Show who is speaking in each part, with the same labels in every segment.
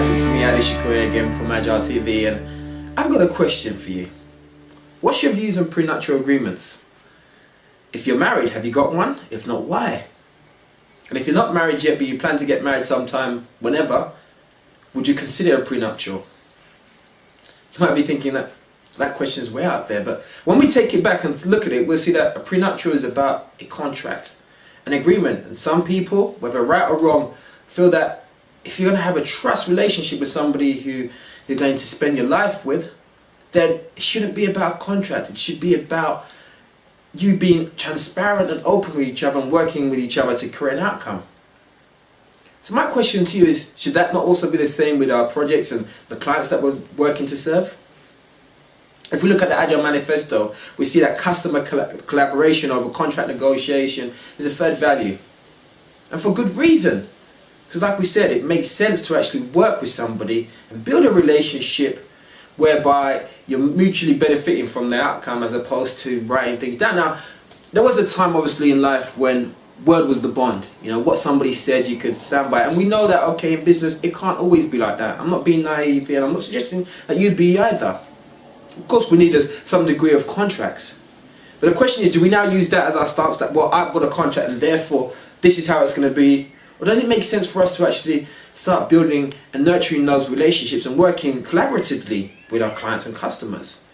Speaker 1: guys, it's me Adishikoye again from Agile TV, and I've got a question for you. What's your views on prenuptial agreements? If you're married, have you got one? If not, why? And if you're not married yet but you plan to get married sometime, whenever, would you consider a prenuptial? You might be thinking that question is way out there, but when we take it back and look at it, we'll see that a prenuptial is about a contract, an agreement. And some people, whether right or wrong, feel that if you're going to have a trust relationship with somebody who you're going to spend your life with, then it shouldn't be about contract. It should be about you being transparent and open with each other and working with each other to create an outcome. So my question to you is, should that not also be the same with our projects and the clients that we're working to serve? If we look at the Agile Manifesto, we see that customer collaboration over contract negotiation is a third value. And for good reason. Because like we said, it makes sense to actually work with somebody and build a relationship whereby you're mutually benefiting from the outcome as opposed to writing things down. Now, there was a time obviously in life when word was the bond. You know, what somebody said you could stand by. And we know that, okay, in business, it can't always be like that. I'm not being naive here, and I'm not suggesting that you'd be either. Of course, we need some degree of contracts. But the question is, do we now use that as our stance that, well, I've got a contract and therefore this is how it's going to be? Or does it make sense for us to actually start building and nurturing those relationships and working collaboratively with our clients and customers?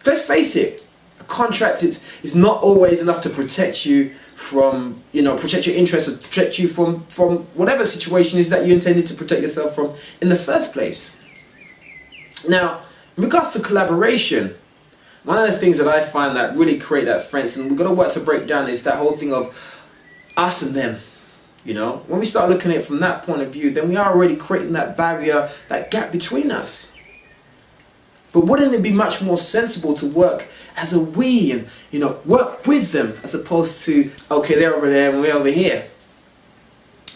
Speaker 1: Let's face it, a contract is not always enough to protect you from, protect your interests or protect you from whatever situation is that you intended to protect yourself from in the first place. Now, in regards to collaboration, one of the things that I find that really create that friends, and we've got to work to break down, is that whole thing of us and them. You know, when we start looking at it from that point of view, then we are already creating that barrier, that gap between us. But wouldn't it be much more sensible to work as a we and, work with them as opposed to, okay, they're over there and we're over here?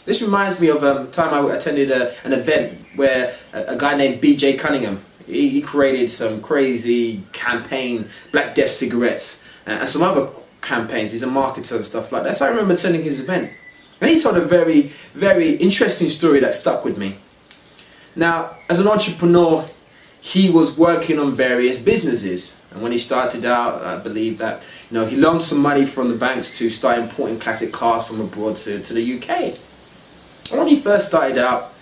Speaker 1: This reminds me of a time I attended an event where a guy named BJ Cunningham, he created some crazy campaign, Black Death cigarettes, and some other campaigns. He's a marketer and stuff like that. So I remember attending his event. And he told a very, very interesting story that stuck with me. Now, as an entrepreneur, he was working on various businesses. And when he started out, I believe that, he loaned some money from the banks to start importing classic cars from abroad to the UK. And when he first started out,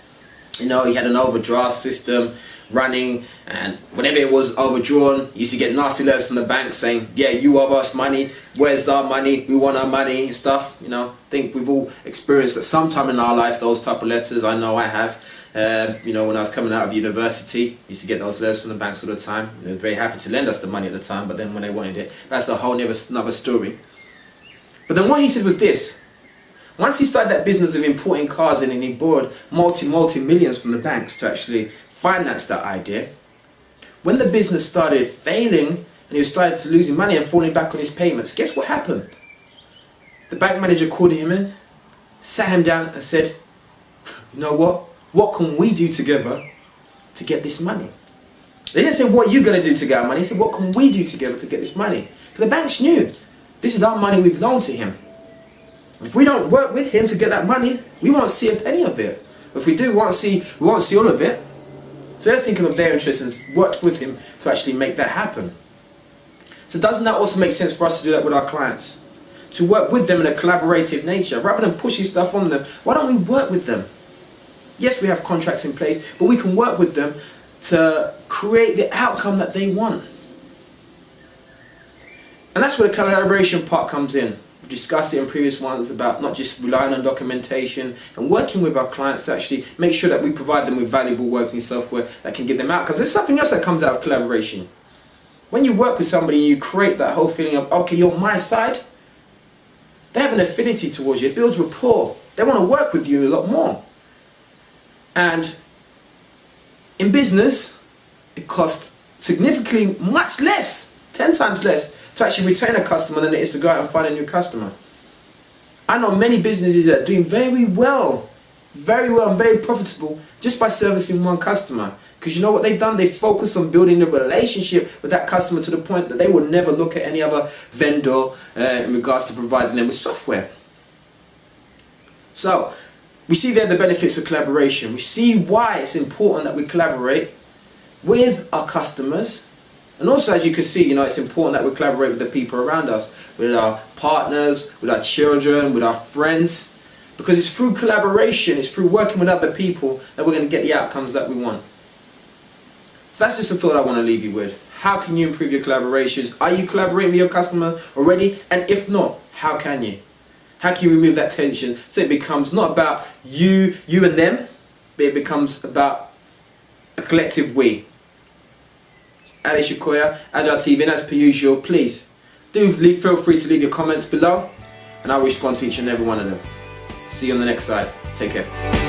Speaker 1: he had an overdraft system running, and whenever it was overdrawn, he used to get nasty letters from the bank saying, yeah, you owe us money, where's our money, we want our money and stuff. I think we've all experienced at some time in our life those type of letters. I know I have. When I was coming out of university, I used to get those letters from the banks all the time. They were very happy to lend us the money at the time, but then when they wanted it, that's a whole another story. But then what he said was this: once he started that business of importing cars in, and he borrowed multi millions from the banks to actually finance that idea, when the business started failing and he was starting to losing money and falling back on his payments, guess what happened? The bank manager called him in, sat him down and said, you know what? What can we do together to get this money? They didn't say, what are you going to do to get our money? He said, what can we do together to get this money? Because the banks knew, this is our money we've loaned to him. If we don't work with him to get that money, we won't see a penny of it. If we do, we won't see all of it. So they're thinking of their interests and worked with him to actually make that happen. So doesn't that also make sense for us to do that with our clients? To work with them in a collaborative nature, rather than pushing stuff on them. Why don't we work with them? Yes, we have contracts in place, but we can work with them to create the outcome that they want. And that's where the collaboration part comes in. We discussed it in previous ones about not just relying on documentation and working with our clients to actually make sure that we provide them with valuable working software that can give them outcomes. There's something else that comes out of collaboration. When you work with somebody and you create that whole feeling of, okay, you're on my side, they have an affinity towards you. It builds rapport. They want to work with you a lot more. And in business, it costs significantly much less, 10 times less, to actually retain a customer than it is to go out and find a new customer. I know many businesses that are doing very well and very profitable just by servicing one customer. Because you know what they've done? They focus on building a relationship with that customer to the point that they will never look at any other vendor in regards to providing them with software. So We see there the benefits of collaboration. We see why it's important that we collaborate with our customers. And also, as you can see, it's important that we collaborate with the people around us, with our partners, with our children, with our friends. Because it's through collaboration, it's through working with other people that we're going to get the outcomes that we want. So that's just a thought I want to leave you with. How can you improve your collaborations? Are you collaborating with your customer already? And if not, how can you? How can you remove that tension so it becomes not about you and them, but it becomes about a collective we. Ali Shakoya, Agile TV, and as per usual, please feel free to leave your comments below, and I'll respond to each and every one of them. See you on the next side. Take care.